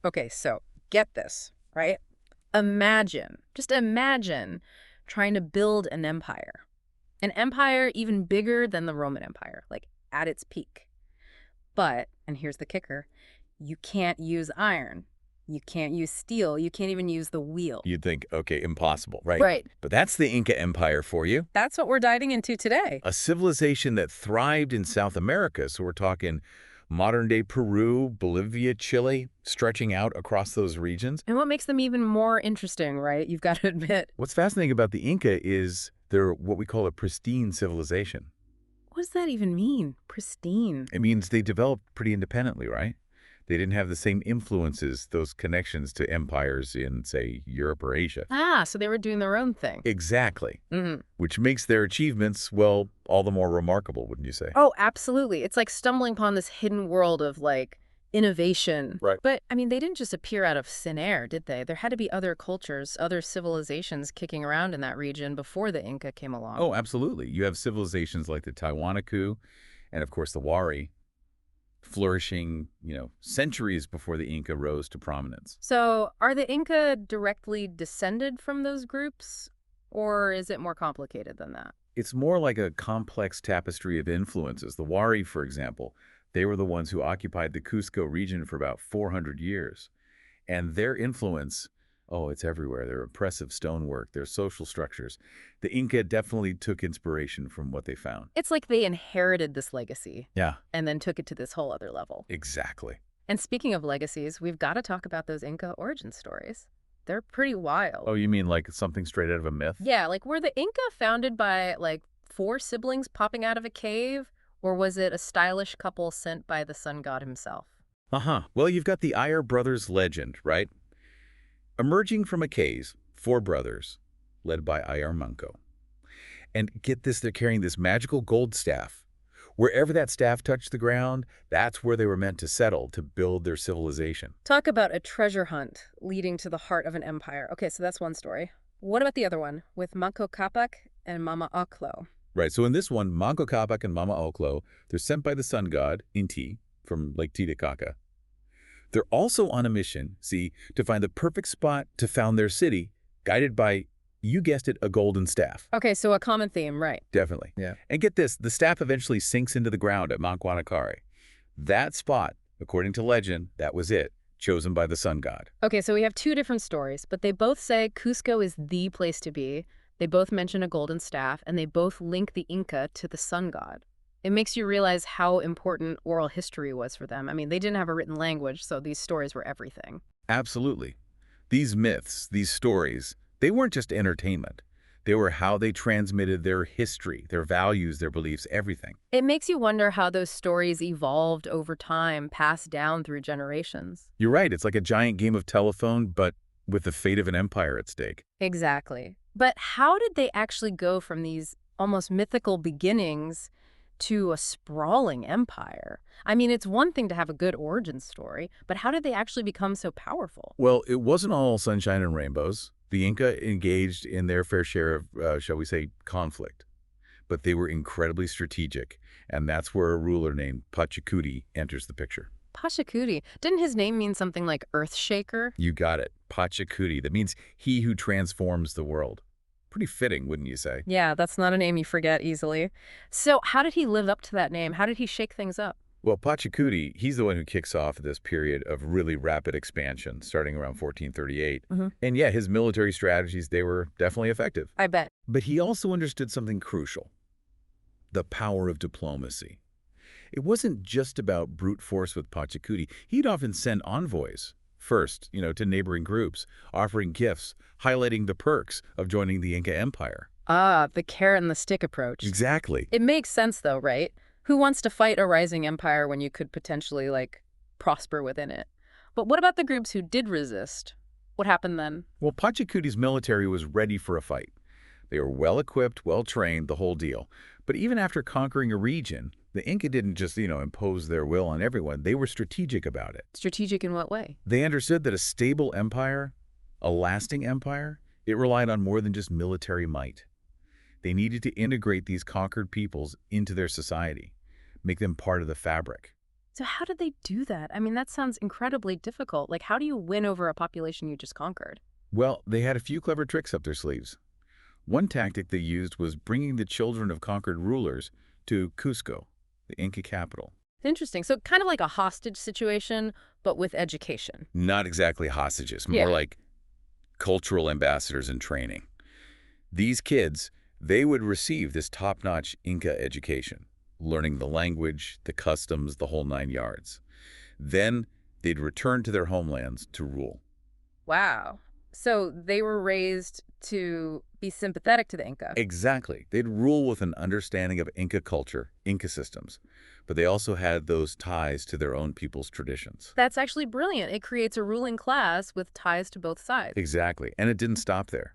Okay, so get this, right? Just imagine trying to build an empire. An empire even bigger than the Roman Empire, like at its peak. But, and here's the kicker, you can't use iron. You can't use steel. You can't even use the wheel. You'd think, okay, impossible, right? Right. But that's the Inca Empire for you. That's what we're diving into today. A civilization that thrived in South America. So we're talking modern-day Peru, Bolivia, Chile, stretching out across those regions. And what makes them even more interesting, right? You've got to admit. What's fascinating about the Inca is they're what we call a pristine civilization. What does that even mean? Pristine. It means they developed pretty independently, right? They didn't have the same influences, those connections to empires in, say, Europe or Asia. Ah, so they were doing their own thing. Exactly. Mm-hmm. Which makes their achievements, well, all the more remarkable, wouldn't you say? Oh, absolutely. It's like stumbling upon this hidden world of, like, innovation. Right. But, I mean, they didn't just appear out of thin air, did they? There had to be other cultures, other civilizations kicking around in that region before the Inca came along. Oh, absolutely. You have civilizations like the Tiwanaku and, of course, the Wari flourishing, centuries before the Inca rose to prominence. So, are the Inca directly descended from those groups, or is it more complicated than that? It's more like a complex tapestry of influences. The Wari, for example, they were the ones who occupied the Cusco region for about 400 years. And their influence, oh, it's everywhere. Their impressive stonework, their social structures. The Inca definitely took inspiration from what they found. It's like they inherited this legacy Yeah, and then took it to this whole other level. exactly. And speaking of legacies, we've got to talk about those Inca origin stories. They're pretty wild. Oh, you mean like something straight out of a myth? Yeah, like were the Inca founded by like four siblings popping out of a cave, or was it a stylish couple sent by the sun god himself? Uh-huh. Well, you've got the Ayer brothers legend, right? Emerging from a cave, four brothers, led by Ayer Manco. And get this, they're carrying this magical gold staff. Wherever that staff touched the ground, that's where they were meant to settle to build their civilization. Talk about a treasure hunt leading to the heart of an empire. Okay, so that's one story. What about the other one with Manco Capac and Mama Oclo? Right, so in this one, Manco Capac and Mama Oclo, they're sent by the sun god, Inti, from Lake Titicaca. They're also on a mission, see, to find the perfect spot to found their city, guided by, you guessed it, a golden staff. Okay, so a common theme, right? Definitely. Yeah. And get this, the staff eventually sinks into the ground at Mount Guanacare. That spot, according to legend, that was it, chosen by the sun god. Okay, so we have two different stories, but they both say Cusco is the place to be. They both mention a golden staff, and they both link the Inca to the sun god. It makes you realize how important oral history was for them. I mean, they didn't have a written language, so these stories were everything. Absolutely. These myths, these stories, they weren't just entertainment. They were how they transmitted their history, their values, their beliefs, everything. It makes you wonder how those stories evolved over time, passed down through generations. You're right, it's like a giant game of telephone, but with the fate of an empire at stake. Exactly. But how did they actually go from these almost mythical beginnings to a sprawling empire? I mean, it's one thing to have a good origin story, but how did they actually become so powerful? Well, it wasn't all sunshine and rainbows. The Inca engaged in their fair share of, shall we say, conflict. But they were incredibly strategic, and that's where a ruler named Pachacuti enters the picture. Pachacuti. Didn't his name mean something like Earthshaker? You got it. Pachacuti. That means he who transforms the world. Pretty fitting, wouldn't you say? Yeah, that's not a name you forget easily. So how did he live up to that name? How did he shake things up? Well, Pachacuti, he's the one who kicks off this period of really rapid expansion, starting around 1438. And yeah, his military strategies, they were definitely effective. I bet. But he also understood something crucial: the power of diplomacy. It wasn't just about brute force with Pachacuti. He'd often send envoys, first, to neighboring groups, offering gifts, highlighting the perks of joining the Inca Empire. Ah, the carrot and the stick approach. Exactly. It makes sense, though, right? Who wants to fight a rising empire when you could potentially, prosper within it? But what about the groups who did resist? What happened then? Well, Pachacuti's military was ready for a fight. They were well-equipped, well-trained, the whole deal. But even after conquering a region, the Inca didn't just, impose their will on everyone. They were strategic about it. Strategic in what way? They understood that a stable empire, a lasting empire, it relied on more than just military might. They needed to integrate these conquered peoples into their society, make them part of the fabric. So how did they do that? I mean, that sounds incredibly difficult. Like, how do you win over a population you just conquered? Well, they had a few clever tricks up their sleeves. One tactic they used was bringing the children of conquered rulers to Cusco, the Inca capital. Interesting. So kind of like a hostage situation, but with education. Not exactly hostages, more Yeah. like cultural ambassadors in training. These kids, they would receive this top-notch Inca education, learning the language, the customs, the whole 9 yards. Then they'd return to their homelands to rule. Wow. So they were raised to be sympathetic to the Inca. Exactly. They'd rule with an understanding of Inca culture, Inca systems, but they also had those ties to their own people's traditions. That's actually brilliant. It creates a ruling class with ties to both sides. Exactly. And it didn't stop there.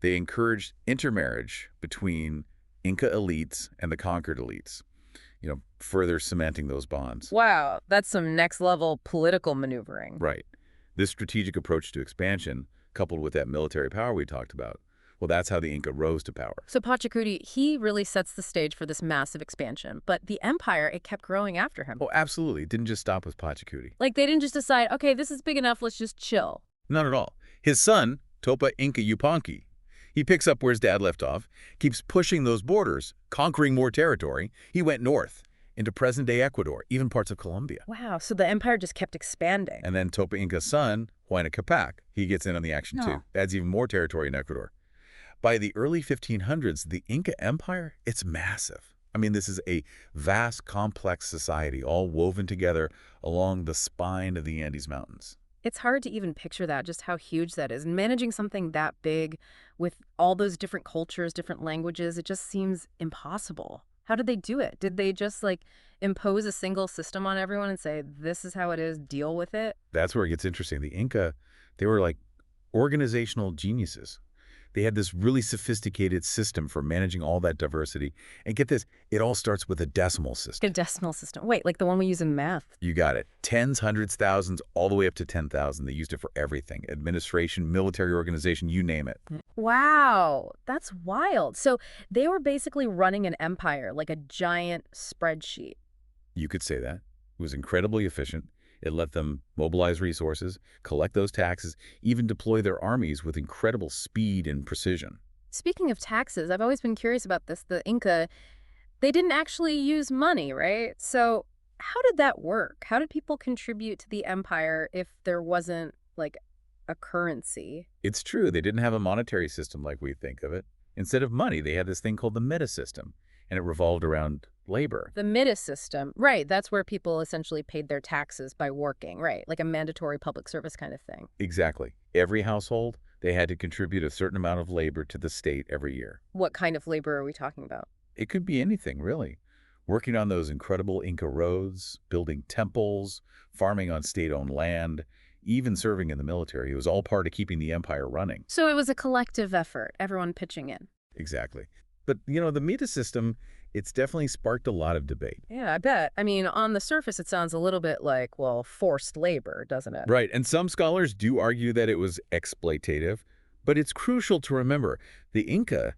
They encouraged intermarriage between Inca elites and the conquered elites, further cementing those bonds. Wow, that's some next level political maneuvering. Right. This strategic approach to expansion, coupled with that military power we talked about, well, that's how the Inca rose to power. So Pachacuti, he really sets the stage for this massive expansion, but the empire, it kept growing after him. Oh, absolutely. It didn't just stop with Pachacuti. Like they didn't just decide, okay, this is big enough, let's just chill. Not at all. His son, Topa Inca Yupanqui, he picks up where his dad left off, keeps pushing those borders, conquering more territory. He went north into present-day Ecuador, even parts of Colombia. Wow, so the empire just kept expanding. And then Topa Inca's son, Huayna Capac, he gets in on the action too. No. Adds even more territory in Ecuador. By the early 1500s, the Inca Empire, it's massive. I mean, this is a vast, complex society, all woven together along the spine of the Andes Mountains. It's hard to even picture that, just how huge that is. And managing something that big with all those different cultures, different languages, it just seems impossible. How did they do it? Did they just like impose a single system on everyone and say, this is how it is, deal with it? That's where it gets interesting. The Inca, they were like organizational geniuses. They had this really sophisticated system for managing all that diversity. And get this, it all starts with a decimal system. A decimal system. Wait, like the one we use in math. You got it. Tens, hundreds, thousands, all the way up to 10,000. They used it for everything. Administration, military organization, you name it. Wow, that's wild. So they were basically running an empire, like a giant spreadsheet. You could say that. It was incredibly efficient. It let them mobilize resources, collect those taxes, even deploy their armies with incredible speed and precision. Speaking of taxes, I've always been curious about this. The Inca, they didn't actually use money, right? So how did that work? How did people contribute to the empire if there wasn't like a currency? It's true, they didn't have a monetary system like we think of it. Instead of money, they had this thing called the meta system, and it revolved around labor. The mitta system, right, that's where people essentially paid their taxes by working, right? Like a mandatory public service kind of thing. Exactly. Every household, they had to contribute a certain amount of labor to the state every year. What kind of labor are we talking about? It could be anything, really. Working on those incredible Inca roads, building temples, farming on state-owned land, even serving in the military. It was all part of keeping the empire running. So it was a collective effort, everyone pitching in. Exactly. But, the Mita system, it's definitely sparked a lot of debate. Yeah, I bet. I mean, on the surface, it sounds a little bit like, well, forced labor, doesn't it? Right, and some scholars do argue that it was exploitative, but it's crucial to remember, the Inca,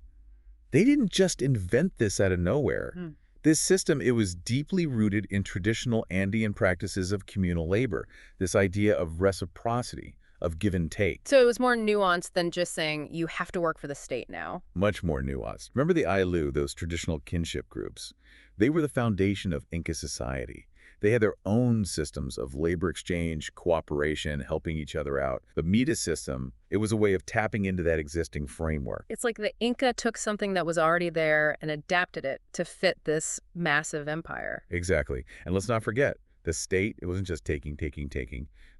they didn't just invent this out of nowhere. Hmm. This system, it was deeply rooted in traditional Andean practices of communal labor, this idea of reciprocity, of give and take. So it was more nuanced than just saying you have to work for the state now. Much more nuanced. Remember the Ailu, those traditional kinship groups? They were the foundation of Inca society. They had their own systems of labor exchange, cooperation, helping each other out. The Mita system, it was a way of tapping into that existing framework. It's like the Inca took something that was already there and adapted it to fit this massive empire. Exactly. And let's not forget, the state, it wasn't just taking.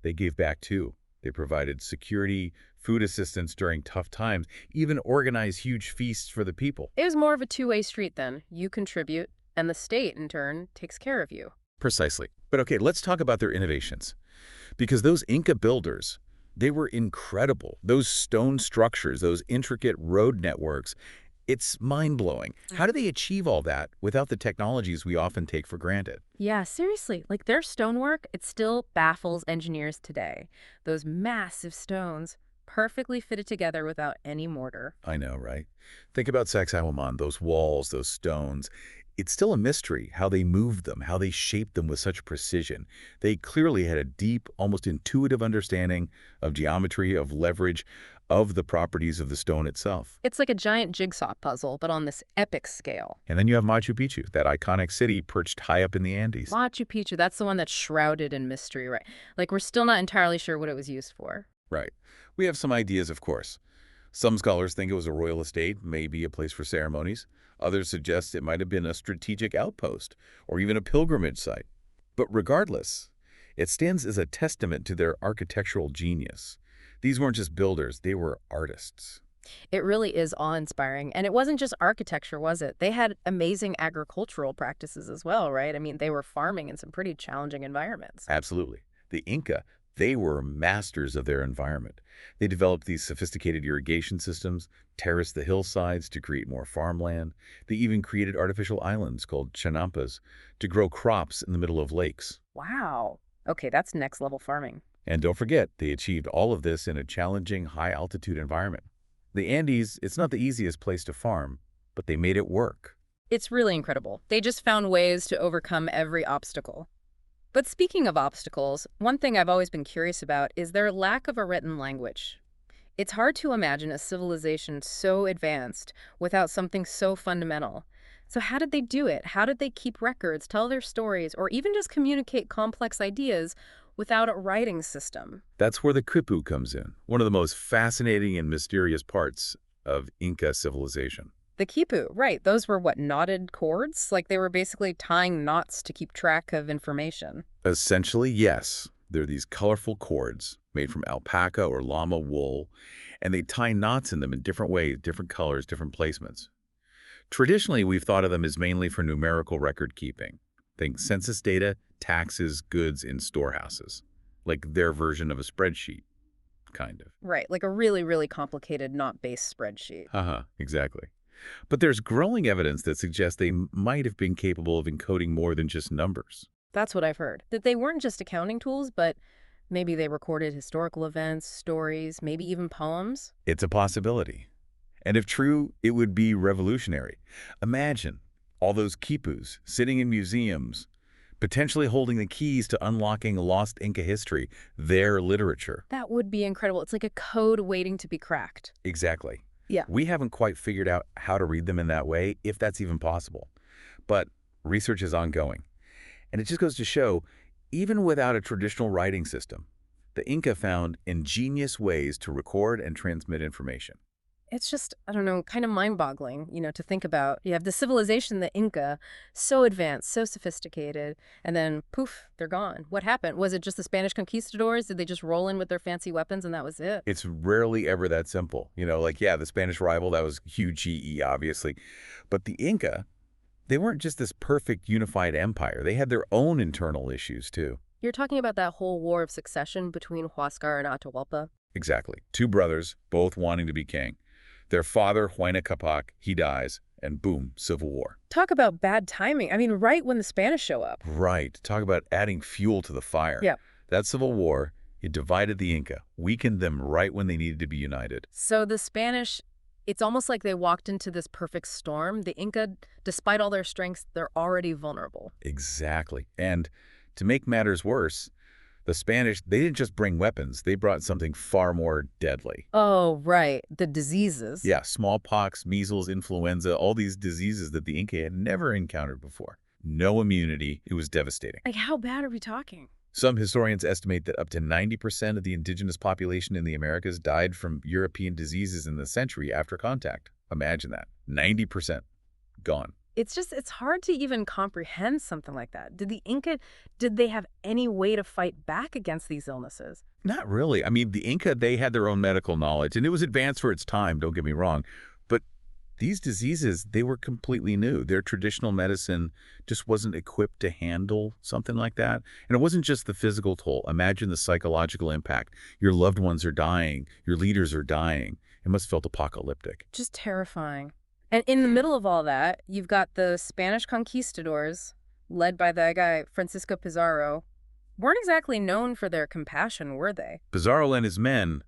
They gave back too. They provided security, food assistance during tough times, even organized huge feasts for the people. It was more of a two-way street then. You contribute, and the state, in turn, takes care of you. Precisely. But okay, let's talk about their innovations. Because those Inca builders, they were incredible. Those stone structures, those intricate road networks, it's mind-blowing. How do they achieve all that without the technologies we often take for granted? Yeah, seriously. Like their stonework, it still baffles engineers today. Those massive stones, perfectly fitted together without any mortar. I know, right? Think about Sacsayhuaman, those walls, those stones. It's still a mystery how they moved them, how they shaped them with such precision. They clearly had a deep, almost intuitive understanding of geometry, of leverage, of the properties of the stone itself. It's like a giant jigsaw puzzle, but on this epic scale. And then you have Machu Picchu, that iconic city perched high up in the Andes. Machu Picchu, that's the one that's shrouded in mystery, right? Like, we're still not entirely sure what it was used for. Right. We have some ideas, of course. Some scholars think it was a royal estate, maybe a place for ceremonies. Others suggest it might have been a strategic outpost or even a pilgrimage site. But regardless, it stands as a testament to their architectural genius. These weren't just builders, they were artists. It really is awe-inspiring. And it wasn't just architecture, was it? They had amazing agricultural practices as well, right? I mean, they were farming in some pretty challenging environments. Absolutely. The Inca, they were masters of their environment. They developed these sophisticated irrigation systems, terraced the hillsides to create more farmland. They even created artificial islands called chinampas to grow crops in the middle of lakes. Wow. Okay, that's next-level farming. And don't forget, they achieved all of this in a challenging, high-altitude environment. The Andes, it's not the easiest place to farm, but they made it work. It's really incredible. They just found ways to overcome every obstacle. But speaking of obstacles, one thing I've always been curious about is their lack of a written language. It's hard to imagine a civilization so advanced without something so fundamental. So how did they do it? How did they keep records, tell their stories, or even just communicate complex ideas without a writing system? That's where the quipu comes in, one of the most fascinating and mysterious parts of Inca civilization. The quipu, right. Those were what, knotted cords? Like they were basically tying knots to keep track of information. Essentially, yes. They're these colorful cords made from alpaca or llama wool, and they tie knots in them in different ways, different colors, different placements. Traditionally, we've thought of them as mainly for numerical record keeping. Think census data, taxes, goods in storehouses, like their version of a spreadsheet, kind of. Right, like a really, really complicated knot-based spreadsheet. Exactly. But there's growing evidence that suggests they might have been capable of encoding more than just numbers. That's what I've heard. That they weren't just accounting tools, but maybe they recorded historical events, stories, maybe even poems. It's a possibility. And if true, it would be revolutionary. Imagine all those quipus sitting in museums, potentially holding the keys to unlocking lost Inca history, their literature. That would be incredible. It's like a code waiting to be cracked. Exactly. Yeah. We haven't quite figured out how to read them in that way, if that's even possible. But research is ongoing. And it just goes to show, even without a traditional writing system, the Inca found ingenious ways to record and transmit information. It's just, I don't know, kind of mind-boggling, to think about. You have the civilization, the Inca, so advanced, so sophisticated, and then poof, they're gone. What happened? Was it just the Spanish conquistadors? Did they just roll in with their fancy weapons and that was it? It's rarely ever that simple. The Spanish rival, that was huge GE, obviously. But the Inca, they weren't just this perfect unified empire. They had their own internal issues, too. You're talking about that whole war of succession between Huascar and Atahualpa? Exactly. Two brothers, both wanting to be king. Their father, Huayna Capac, he dies, and boom, civil war. Talk about bad timing. I mean, right when the Spanish show up. Right. Talk about adding fuel to the fire. Yeah. That civil war, it divided the Inca, weakened them right when they needed to be united. So the Spanish, it's almost like they walked into this perfect storm. The Inca, despite all their strengths, they're already vulnerable. Exactly. And to make matters worse, the Spanish, they didn't just bring weapons. They brought something far more deadly. Oh, right. The diseases. Yeah, smallpox, measles, influenza, all these diseases that the Inca had never encountered before. No immunity. It was devastating. Like, how bad are we talking? Some historians estimate that up to 90% of the indigenous population in the Americas died from European diseases in the century after contact. Imagine that. 90% gone. It's hard to even comprehend something like that. Did the Inca, did they have any way to fight back against these illnesses? Not really. I mean, the Inca, they had their own medical knowledge, and it was advanced for its time, don't get me wrong. But these diseases, they were completely new. Their traditional medicine just wasn't equipped to handle something like that. And it wasn't just the physical toll. Imagine the psychological impact. Your loved ones are dying. Your leaders are dying. It must have felt apocalyptic. Just terrifying. And in the middle of all that, you've got the Spanish conquistadors, led by that guy, Francisco Pizarro, weren't exactly known for their compassion, were they? Pizarro and his men,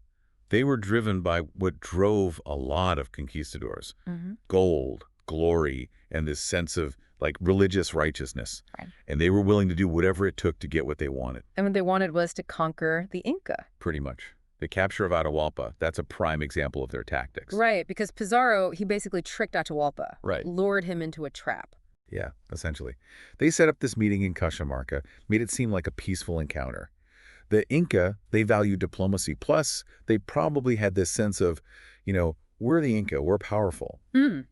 They were driven by what drove a lot of conquistadors: Hmm. gold, glory, and this sense of like religious righteousness. Right. And they were willing to do whatever it took to get what they wanted, And what they wanted was to conquer the Inca. pretty much. The capture of Atahualpa, that's a prime example of their tactics. Right, because Pizarro, he basically tricked Atahualpa, Right. lured him into a trap. Yeah, essentially. They set up this meeting in Cajamarca, made it seem like a peaceful encounter. The Inca, they valued diplomacy. Plus, they probably had this sense of, we're the Inca, we're powerful. Mm.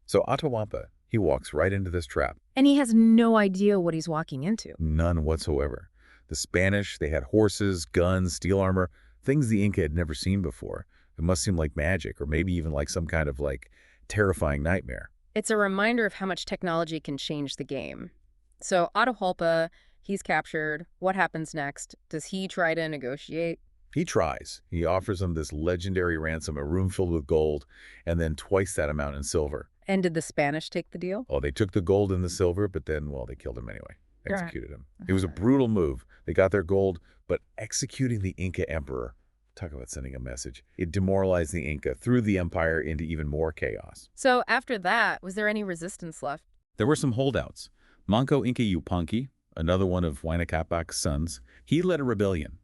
So Atahualpa, he walks right into this trap. And he has no idea what he's walking into. None whatsoever. The Spanish, they had horses, guns, steel armor, things the Inca had never seen before. It must seem like magic, or maybe even like some kind of terrifying nightmare. It's a reminder of how much technology can change the game. So Atahualpa, he's captured. What happens next? Does he try to negotiate? He tries. He offers them this legendary ransom, a room filled with gold, and then twice that amount in silver. And did the Spanish take the deal? Oh, they took the gold and the silver, but then, well, they killed him anyway. Right. Executed him. It was a brutal move. They got their gold, but executing the Inca emperor, talk about sending a message. It demoralized the Inca, threw the empire into even more chaos. So after that, was there any resistance left? There were some holdouts. Manco Inca Yupanqui, another one of Huayna Capac's sons, he led a rebellion.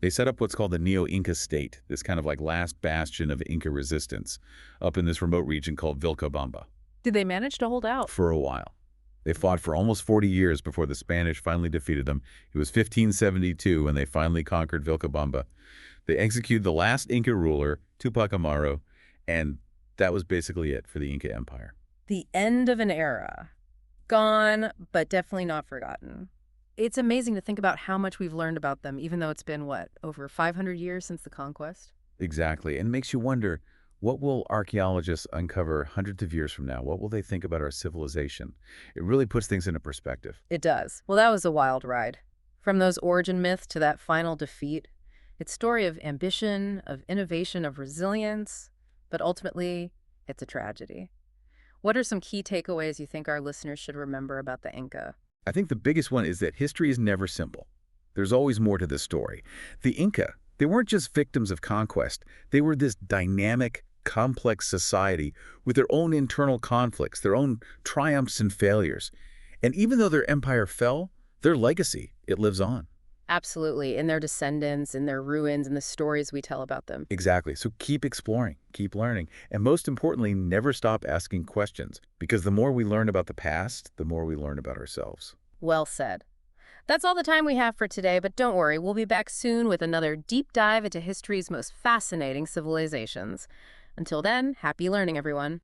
They set up what's called the Neo-Inca state, this kind of last bastion of Inca resistance, up in this remote region called Vilcabamba. Did they manage to hold out? For a while. They fought for almost 40 years before the Spanish finally defeated them. It was 1572 when they finally conquered Vilcabamba. They executed the last Inca ruler, Tupac Amaru, and that was basically it for the Inca Empire. The end of an era. Gone, but definitely not forgotten. It's amazing to think about how much we've learned about them, even though it's been, over 500 years since the conquest? Exactly, and makes you wonder, what will archaeologists uncover hundreds of years from now? What will they think about our civilization? It really puts things into perspective. It does. Well, that was a wild ride. From those origin myths to that final defeat, it's a story of ambition, of innovation, of resilience, but ultimately, it's a tragedy. What are some key takeaways you think our listeners should remember about the Inca? I think the biggest one is that history is never simple. There's always more to this story. The Inca, they weren't just victims of conquest. They were this dynamic, complex society with their own internal conflicts, their own triumphs and failures. And even though their empire fell, their legacy, it lives on. Absolutely, in their descendants, in their ruins, and the stories we tell about them. Exactly. So keep exploring, keep learning, and most importantly, never stop asking questions, because the more we learn about the past, the more we learn about ourselves. Well said. That's all the time we have for today, but don't worry, we'll be back soon with another deep dive into history's most fascinating civilizations. Until then, happy learning, everyone.